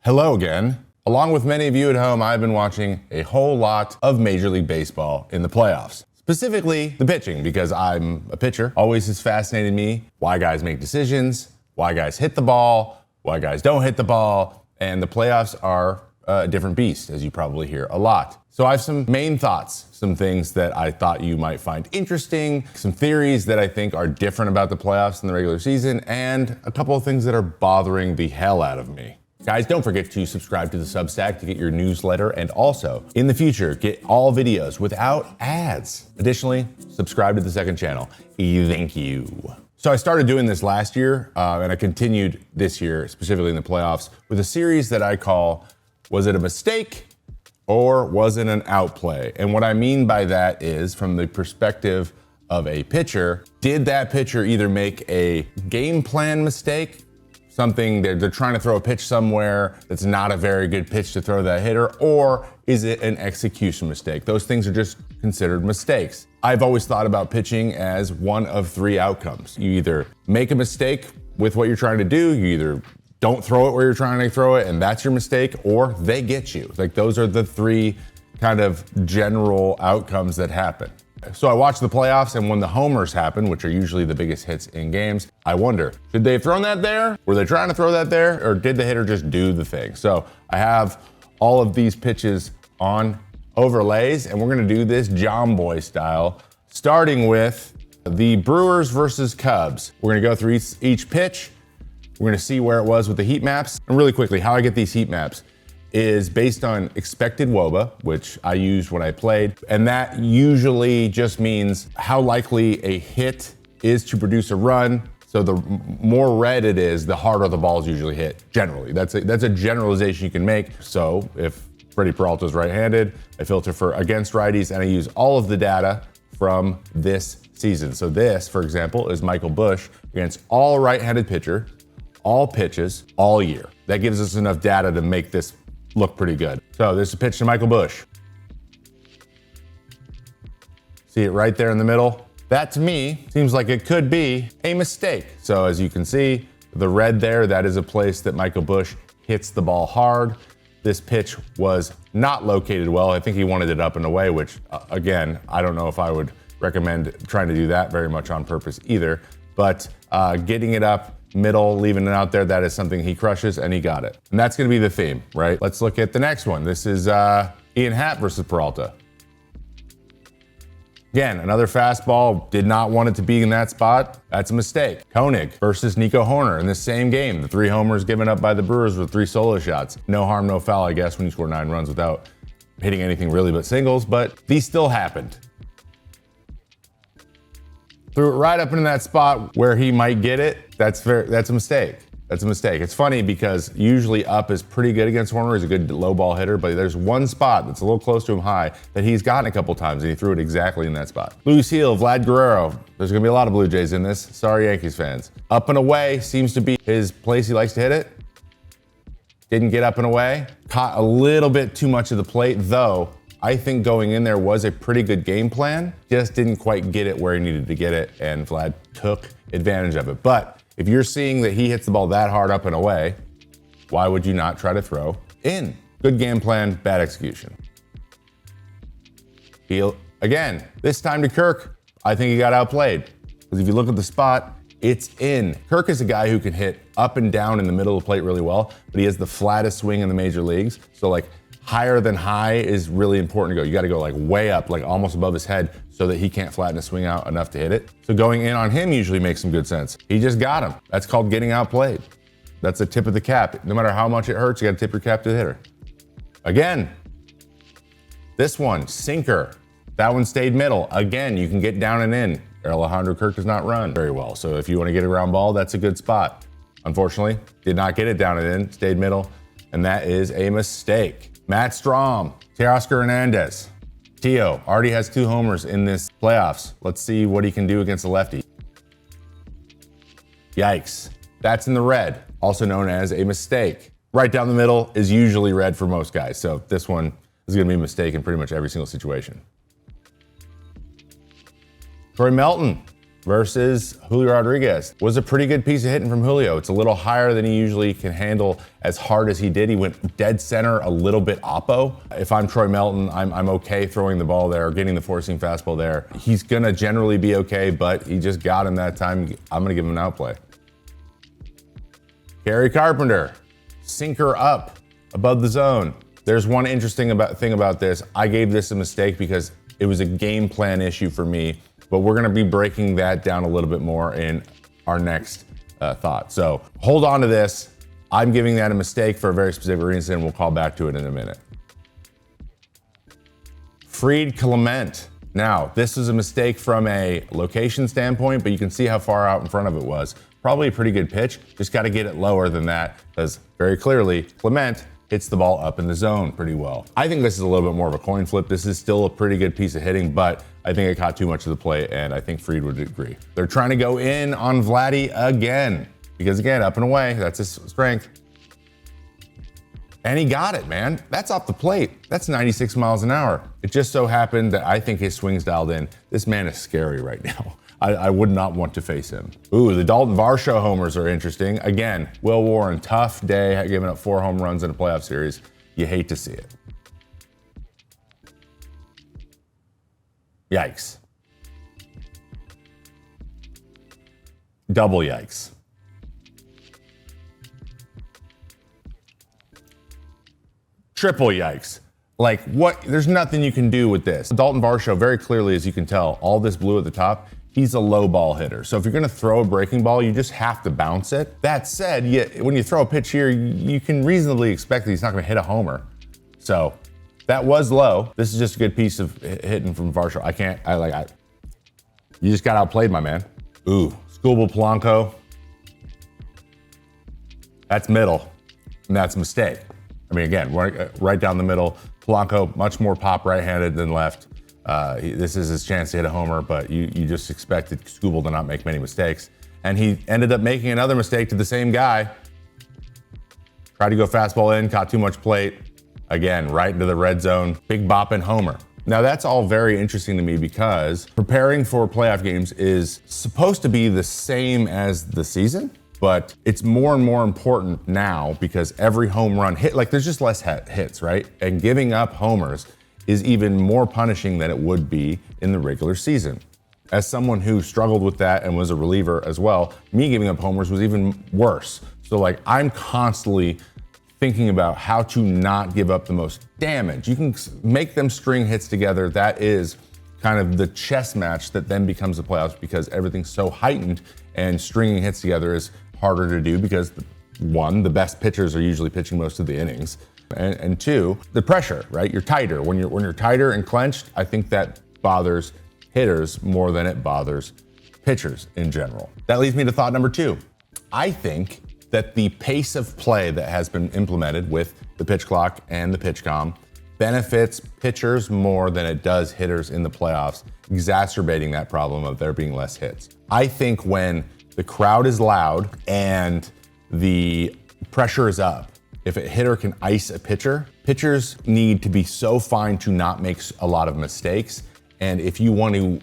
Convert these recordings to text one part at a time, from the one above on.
Hello again. Along with many of you at home, I've been watching a whole lot of Major League Baseball in the playoffs. Specifically, the pitching, because I'm a pitcher. Always has fascinated me why guys make decisions, why guys hit the ball, why guys don't hit the ball, and the playoffs are a different beast, as you probably hear a lot. So I have some main thoughts, some things that I thought you might find interesting, some theories that I think are different about the playoffs than the regular season, and a couple of things that are bothering the hell out of me. Guys, don't forget to subscribe to the Substack to get your newsletter, and also, in the future, get all videos without ads. Additionally, subscribe to the second channel. Thank you. So I started doing this last year, and I continued this year, specifically in the playoffs, with a series that I call, Was It a Mistake or Was It an Outplay? And what I mean by that is, from the perspective of a pitcher, did that pitcher either make a game plan mistake, something they're trying to throw a pitch somewhere that's not a very good pitch to throw that hitter, or is it an execution mistake? Those things are just considered mistakes. I've always thought about pitching as one of three outcomes. You either make a mistake with what you're trying to do, you either don't throw it where you're trying to throw it and that's your mistake, or they get you. Like, those are the three kind of general outcomes that happen. So I watched the playoffs, and when the homers happen, which are usually the biggest hits in games, I wonder, should they have thrown that there? Were they trying to throw that there? Or did the hitter just do the thing? So I have all of these pitches on overlays, and we're gonna do this John Boy style, starting with the Brewers versus Cubs. We're gonna go through each pitch. We're gonna see where it was with the heat maps. And really quickly, how I get these heat maps is based on expected WOBA, which I used when I played. And that usually just means how likely a hit is to produce a run. So the more red it is, the harder the balls usually hit, generally. That's a generalization you can make. So if Freddie Peralta's right-handed, I filter for against righties, and I use all of the data from this season. So this, for example, is Michael Busch against all right-handed pitcher, all pitches, all year. That gives us enough data to make this look pretty good. So this is a pitch to Michael Busch. See it right there in the middle? That, to me, seems like it could be a mistake. So as you can see, the red there, that is a place that Michael Busch hits the ball hard. This pitch was not located well. I think he wanted it up and away, which, again, I don't know if I would recommend trying to do that very much on purpose either. But getting it up middle, leaving it out there, that is something he crushes, and he got it. And that's gonna be the theme, right? Let's look at the next one. This is Ian Happ versus Peralta. Again, another fastball, did not want it to be in that spot. That's a mistake. Koenig versus Nico Hoerner in the same game. The 3 homers given up by the Brewers with 3 solo shots. No harm, no foul, I guess, when you score 9 runs without hitting anything really but singles, but these still happened. Threw it right up into that spot where he might get it. That's a mistake. That's a mistake. It's funny because usually up is pretty good against Hoerner. He's a good low ball hitter, but there's one spot that's a little close to him high that he's gotten a couple times, and he threw it exactly in that spot. Luis Gil, Vlad Guerrero. There's gonna be a lot of Blue Jays in this. Sorry, Yankees fans. Up and away seems to be his place he likes to hit it. Didn't get up and away. Caught a little bit too much of the plate, though. I think going in there was a pretty good game plan, just didn't quite get it where he needed to get it, and Vlad took advantage of it. But if you're seeing that he hits the ball that hard up and away, why would you not try to throw in? Good game plan, bad execution. Again, this time to Kirk, I think he got outplayed. Because if you look at the spot, it's in. Kirk is a guy who can hit up and down in the middle of the plate really well, but he has the flattest swing in the major leagues. So like, higher than high is really important to go. You gotta go like way up, like almost above his head, so that he can't flatten his swing out enough to hit it. So going in on him usually makes some good sense. He just got him. That's called getting outplayed. That's the tip of the cap. No matter how much it hurts, you gotta tip your cap to the hitter. Again, this one, sinker. That one stayed middle. Again, you can get down and in. Alejandro Kirk does not run very well. So if you wanna get a ground ball, that's a good spot. Unfortunately, did not get it down and in, stayed middle, and that is a mistake. Matt Strahm, Teoscar Hernandez. Tio already has 2 homers in this playoffs. Let's see what he can do against the lefty. Yikes. That's in the red, also known as a mistake. Right down the middle is usually red for most guys, so this one is gonna be a mistake in pretty much every single situation. Troy Melton, versus Julio Rodriguez. Was a pretty good piece of hitting from Julio. It's a little higher than he usually can handle as hard as he did. He went dead center, a little bit oppo. If I'm Troy Melton, I'm okay throwing the ball there, getting the forcing fastball there. He's gonna generally be okay, but he just got him that time. I'm gonna give him an outplay. Gary Carpenter, sinker up above the zone. There's one interesting thing about this. I gave this a mistake because it was a game plan issue for me, but we're gonna be breaking that down a little bit more in our next thought. So hold on to this. I'm giving that a mistake for a very specific reason. We'll call back to it in a minute. Fried Clement. Now, this is a mistake from a location standpoint, but you can see how far out in front of it was. Probably a pretty good pitch. Just got to get it lower than that, because very clearly, Clement hits the ball up in the zone pretty well. I think this is a little bit more of a coin flip. This is still a pretty good piece of hitting, but I think it caught too much of the plate, and I think Fried would agree. They're trying to go in on Vladdy again, because again, up and away, that's his strength. And he got it, man. That's off the plate. That's 96 miles an hour. It just so happened that I think his swing's dialed in. This man is scary right now. I would not want to face him. Ooh, the Dalton Varsho homers are interesting. Again, Will Warren, tough day, giving up 4 home runs in a playoff series. You hate to see it. Yikes. Double yikes. Triple yikes. Like what, there's nothing you can do with this. Dalton Varsho, very clearly, as you can tell, all this blue at the top, he's a low ball hitter. So if you're gonna throw a breaking ball, you just have to bounce it. That said, when you throw a pitch here, you can reasonably expect that he's not gonna hit a homer. So that was low. This is just a good piece of hitting from Varsho. You just got outplayed, my man. Ooh, Scooble Polanco. That's middle, and that's a mistake. I mean, again, right down the middle. Polanco, much more pop right-handed than left. This is his chance to hit a homer, but you just expected Scooble to not make many mistakes. And he ended up making another mistake to the same guy. Tried to go fastball in, caught too much plate. Again, right into the red zone, big bopping homer. Now that's all very interesting to me because preparing for playoff games is supposed to be the same as the season, but it's more and more important now because every home run hit, like there's just less hits, right? And giving up homers is even more punishing than it would be in the regular season. As someone who struggled with that and was a reliever as well, me giving up homers was even worse. So like I'm constantly thinking about how to not give up the most damage. You can make them string hits together. That is kind of the chess match that then becomes the playoffs because everything's so heightened and stringing hits together is harder to do because one, the best pitchers are usually pitching most of the innings. And two, the pressure, right? You're tighter. When you're tighter and clenched, I think that bothers hitters more than it bothers pitchers in general. That leads me to thought number 2. I think that the pace of play that has been implemented with the pitch clock and the pitch comm benefits pitchers more than it does hitters in the playoffs, exacerbating that problem of there being less hits. I think when the crowd is loud and the pressure is up, if a hitter can ice a pitcher, pitchers need to be so fine to not make a lot of mistakes. And if you want to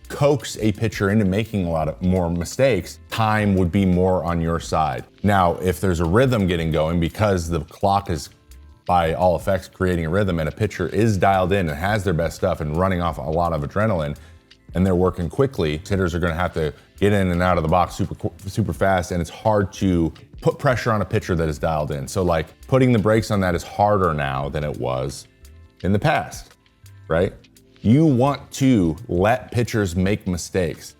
coax a pitcher into making a lot of more mistakes, time would be more on your side. Now, if there's a rhythm getting going because the clock is by all effects creating a rhythm and a pitcher is dialed in and has their best stuff and running off a lot of adrenaline and they're working quickly, hitters are gonna have to get in and out of the box super fast, and it's hard to put pressure on a pitcher that is dialed in. So like putting the brakes on that is harder now than it was in the past, right? You want to let pitchers make mistakes.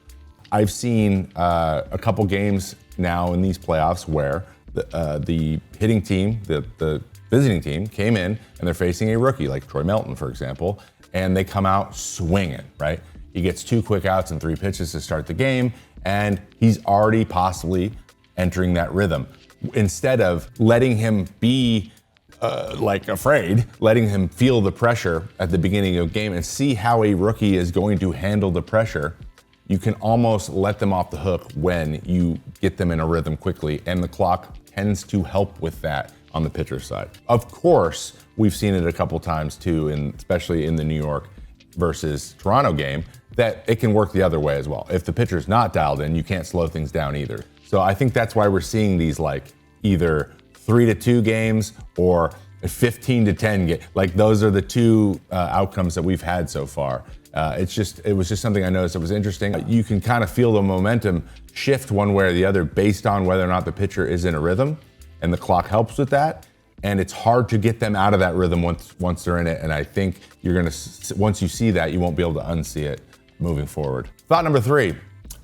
I've seen a couple games now in these playoffs where the hitting team, the visiting team came in and they're facing a rookie like Troy Melton, for example, and they come out swinging, right? He gets 2 quick outs and 3 pitches to start the game, and he's already possibly entering that rhythm. Instead of letting him be afraid, letting him feel the pressure at the beginning of the game and see how a rookie is going to handle the pressure, you can almost let them off the hook when you get them in a rhythm quickly, and the clock tends to help with that on the pitcher side. Of course, we've seen it a couple times too, especially in the New York versus Toronto game, that it can work the other way as well. If the pitcher's not dialed in, you can't slow things down either. So I think that's why we're seeing these like either 3-2 games or 15-10 like those are the two outcomes that we've had so far. It was just something I noticed that was interesting. You can kind of feel the momentum shift one way or the other based on whether or not the pitcher is in a rhythm, and the clock helps with that. And it's hard to get them out of that rhythm once they're in it. And I think once you see that, you won't be able to unsee it moving forward. Thought number 3,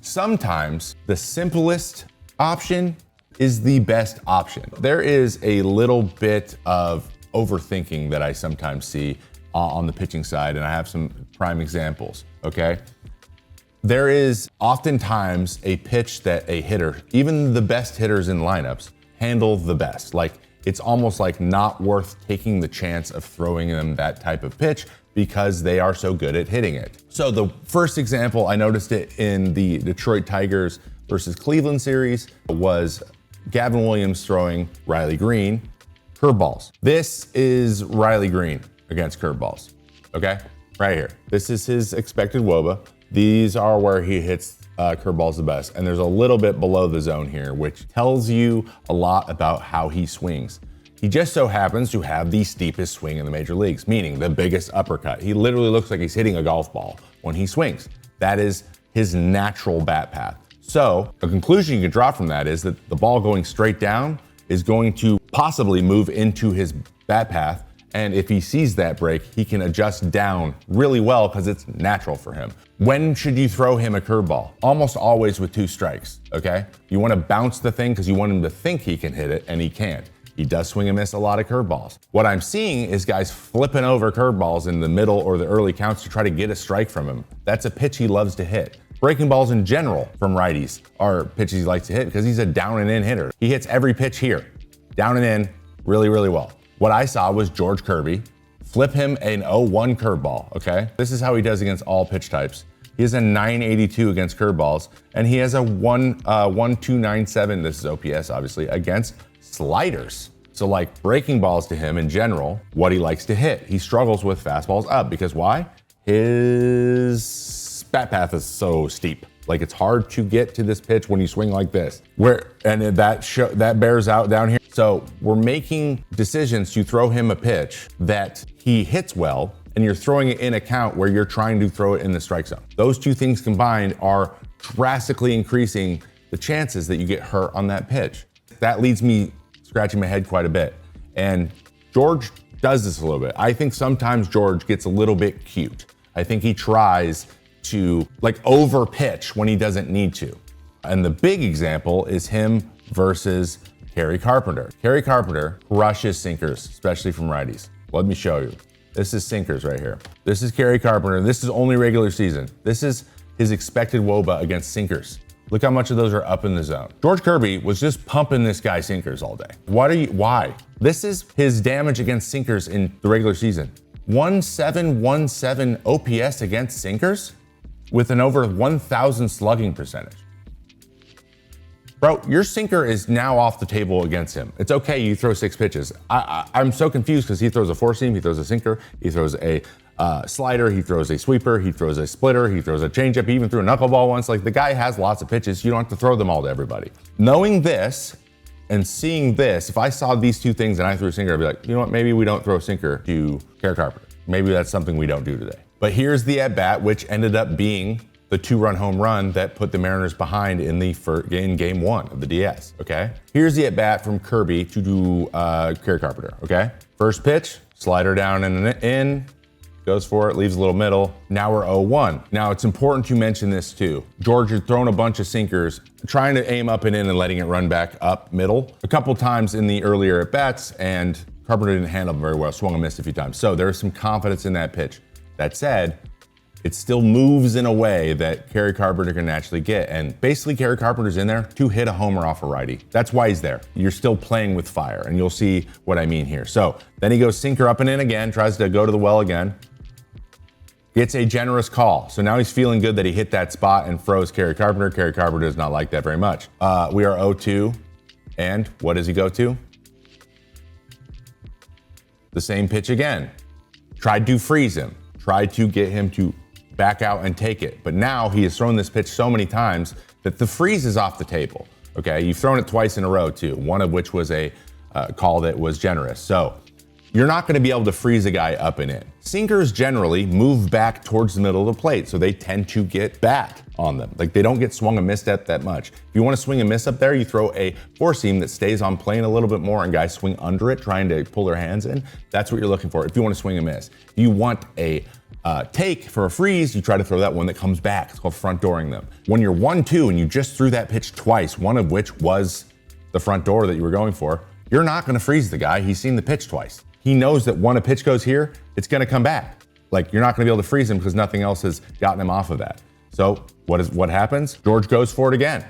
sometimes the simplest option is the best option. There is a little bit of overthinking that I sometimes see on the pitching side, and I have some prime examples, okay? There is oftentimes a pitch that a hitter, even the best hitters in lineups, handle the best. Like, it's almost like not worth taking the chance of throwing them that type of pitch because they are so good at hitting it. So the first example, I noticed it in the Detroit Tigers versus Cleveland series, was Gavin Williams throwing Riley Green curveballs. This is Riley Green against curveballs, okay? Right here. This is his expected WOBA. These are where he hits curveballs the best. And there's a little bit below the zone here, which tells you a lot about how he swings. He just so happens to have the steepest swing in the major leagues, meaning the biggest uppercut. He literally looks like he's hitting a golf ball when he swings. That is his natural bat path. So a conclusion you can draw from that is that the ball going straight down is going to possibly move into his bat path. And if he sees that break, he can adjust down really well because it's natural for him. When should you throw him a curveball? Almost always with 2 strikes, okay? You want to bounce the thing because you want him to think he can hit it, and he can't. He does swing and miss a lot of curveballs. What I'm seeing is guys flipping over curveballs in the middle or the early counts to try to get a strike from him. That's a pitch he loves to hit. Breaking balls in general from righties are pitches he likes to hit because he's a down and in hitter. He hits every pitch here, down and in, really, really well. What I saw was George Kirby flip him an 0-1 curveball, okay? This is how he does against all pitch types. He has a 982 against curveballs, and he has a 1297, this is OPS obviously, against sliders. So like breaking balls to him in general, what he likes to hit. He struggles with fastballs up because why? His bat path is so steep. Like it's hard to get to this pitch when you swing like this. That bears out down here. So we're making decisions to throw him a pitch that he hits well, and you're throwing it in a count where you're trying to throw it in the strike zone. Those two things combined are drastically increasing the chances that you get hurt on that pitch. That leaves me scratching my head quite a bit. And George does this a little bit. I think sometimes George gets a little bit cute. I think he tries to like over pitch when he doesn't need to. And the big example is him versus Kerry Carpenter. Kerry Carpenter crushes sinkers, especially from righties. Let me show you. This is sinkers right here. This is Kerry Carpenter. This is only regular season. This is his expected WOBA against sinkers. Look how much of those are up in the zone. George Kirby was just pumping this guy sinkers all day. Why? This is his damage against sinkers in the regular season. 1717 OPS against sinkers with an over 1,000 slugging percentage. Bro, your sinker is now off the table against him. It's okay, you throw 6 pitches. I'm so confused because he throws a 4-seam, he throws a sinker, he throws a slider, he throws a sweeper, he throws a splitter, he throws a changeup, he even threw a knuckleball once. Like the guy has lots of pitches, you don't have to throw them all to everybody. Knowing this and seeing this, if I saw these two things and I threw a sinker, I'd be like, you know what, maybe we don't throw a sinker to Kerry Carpenter. Maybe that's something we don't do today. But here's the at-bat, which ended up being the 2-run home run that put the Mariners behind in game 1 of the DS, okay? Here's the at-bat from Kirby to do Kerry Carpenter, okay? First pitch, slider down and in, goes for it, leaves a little middle. Now we're 0-1. Now it's important to mention this too. George had thrown a bunch of sinkers, trying to aim up and in and letting it run back up middle a couple times in the earlier at-bats, and Carpenter didn't handle them very well, swung and missed a few times. So there's some confidence in that pitch. That said, it still moves in a way that Kerry Carpenter can naturally get. And basically Kerry Carpenter's in there to hit a homer off a righty. That's why he's there. You're still playing with fire, and you'll see what I mean here. So then he goes sinker up and in again, tries to go to the well again. Gets a generous call. So now he's feeling good that he hit that spot and froze Kerry Carpenter. Kerry Carpenter does not like that very much. We are 0-2, and what does he go to? The same pitch again. Tried to freeze him. tried to get him to back out and take it. But now he has thrown this pitch so many times that the freeze is off the table. Okay, you've thrown it twice in a row too, one of which was a call that was generous. So you're not gonna be able to freeze a guy up and in. Sinkers generally move back towards the middle of the plate, so they tend to get back on them. Like, they don't get swung and missed at that much. If you wanna swing and miss up there, you throw a four seam that stays on plane a little bit more and guys swing under it, trying to pull their hands in. That's what you're looking for if you wanna swing and miss. If you want a take for a freeze, you try to throw that one that comes back. It's called front dooring them. When you're 1-2 and you just threw that pitch twice, one of which was the front door that you were going for, you're not gonna freeze the guy. He's seen the pitch twice. He knows that when a pitch goes here, it's gonna come back. Like, you're not gonna be able to freeze him because nothing else has gotten him off of that. So what happens? George goes for it again.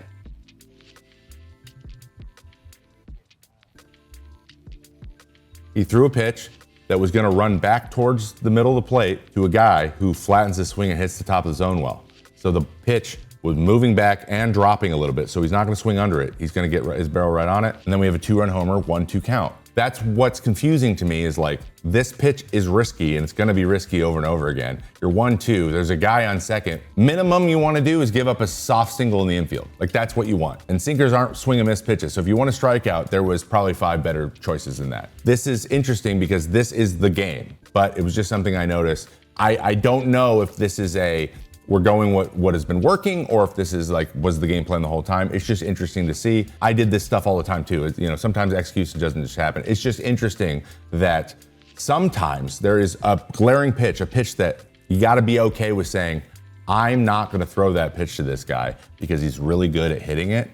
He threw a pitch that was gonna run back towards the middle of the plate to a guy who flattens his swing and hits the top of the zone well. So the pitch was moving back and dropping a little bit, so he's not gonna swing under it. He's gonna get his barrel right on it, and then we have a 2-run homer, 1-2 count. That's what's confusing to me, is like, this pitch is risky and it's gonna be risky over and over again. You're 1-2, there's a guy on second. Minimum you wanna do is give up a soft single in the infield. Like, that's what you want. And sinkers aren't swing and miss pitches. So if you wanna strike out, there was probably 5 better choices than that. This is interesting because this is the game, but it was just something I noticed. I don't know if this is we're going what has been working, or if this is like, was the game plan the whole time. It's just interesting to see. I did this stuff all the time too. You know, sometimes execution doesn't just happen. It's just interesting that sometimes there is a glaring pitch, a pitch that you gotta be okay with saying, I'm not gonna throw that pitch to this guy because he's really good at hitting it.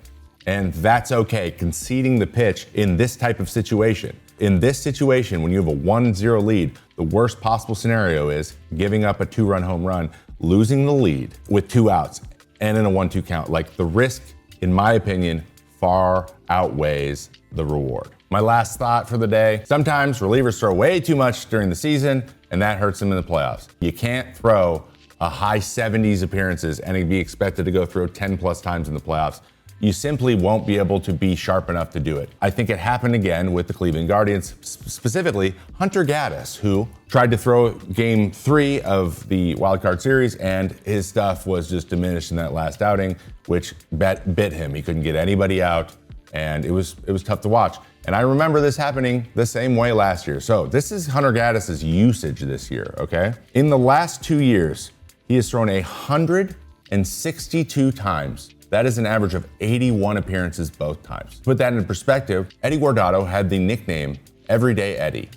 And that's okay, conceding the pitch in this type of situation. In this situation, when you have a 1-0 lead, the worst possible scenario is giving up a 2-run home run, losing the lead with 2 outs and in a 1-2 count. Like, the risk, in my opinion, far outweighs the reward. My last thought for the day: sometimes relievers throw way too much during the season, and that hurts them in the playoffs. You can't throw a high 70s appearances and be expected to go through 10+ times in the playoffs. You simply won't be able to be sharp enough to do it. I think it happened again with the Cleveland Guardians, specifically Hunter Gaddis, who tried to throw game 3 of the wild card series, and his stuff was just diminished in that last outing, which bit him. He couldn't get anybody out, and it was tough to watch. And I remember this happening the same way last year. So this is Hunter Gaddis' usage this year, okay? In the last 2 years, he has thrown 162 times. That is an average of 81 appearances both times. To put that in perspective, Eddie Guardado had the nickname Everyday Eddie.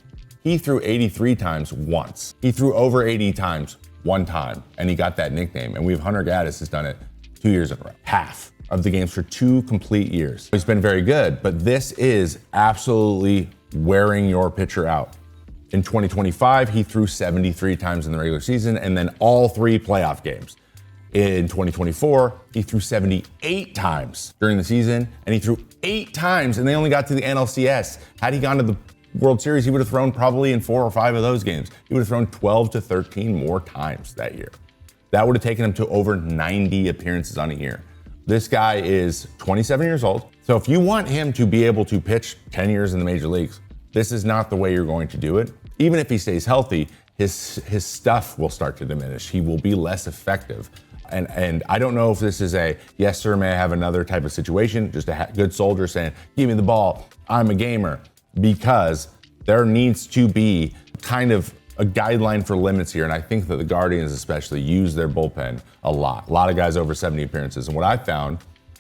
He threw 83 times once. He threw over 80 times one time, and he got that nickname. And Hunter Gaddis has done it 2 years in a row. Half of the games for 2 complete years. He's been very good, but this is absolutely wearing your pitcher out. In 2025, he threw 73 times in the regular season, and then all 3 playoff games. In 2024, he threw 78 times during the season, and he threw 8 times, and they only got to the NLCS. Had he gone to the World Series, he would have thrown probably in 4 or 5 of those games. He would have thrown 12 to 13 more times that year. That would have taken him to over 90 appearances on a year. This guy is 27 years old. So if you want him to be able to pitch 10 years in the major leagues, this is not the way you're going to do it. Even if he stays healthy, his stuff will start to diminish. He will be less effective. And I don't know if this is yes sir, may I have another type of situation, just a good soldier saying, give me the ball, I'm a gamer, because there needs to be kind of a guideline for limits here. And I think that the Guardians especially use their bullpen a lot. A lot of guys over 70 appearances. And what I found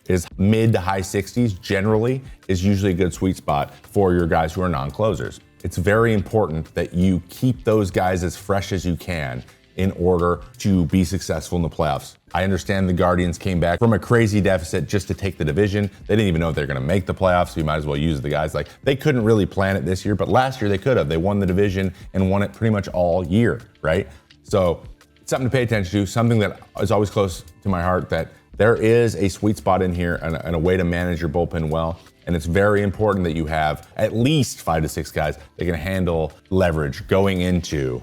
is mid to high 60s generally is usually a good sweet spot for your guys who are non-closers. It's very important that you keep those guys as fresh as you can in order to be successful in the playoffs. I understand the Guardians came back from a crazy deficit just to take the division. They didn't even know if they're gonna make the playoffs, so you might as well use the guys. Like, they couldn't really plan it this year, but last year they could have. They won the division and won it pretty much all year, right? So it's something to pay attention to, something that is always close to my heart, that there is a sweet spot in here and a way to manage your bullpen well. And it's very important that you have at least 5 to 6 guys that can handle leverage going into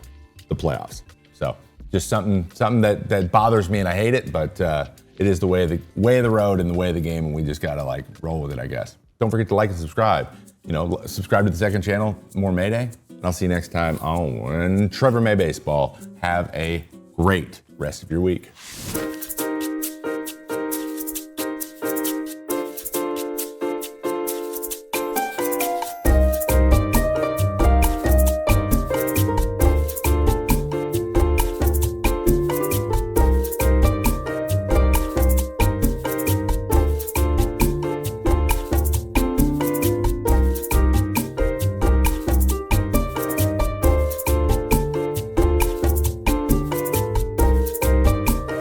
the playoffs. So just something that bothers me, and I hate it, but it is the way of the road and the way of the game, and we just gotta like roll with it, I guess. Don't forget to like and subscribe. You know, subscribe to the second channel, more Mayday, And I'll see you next time on Trevor May Baseball. Have a great rest of your week.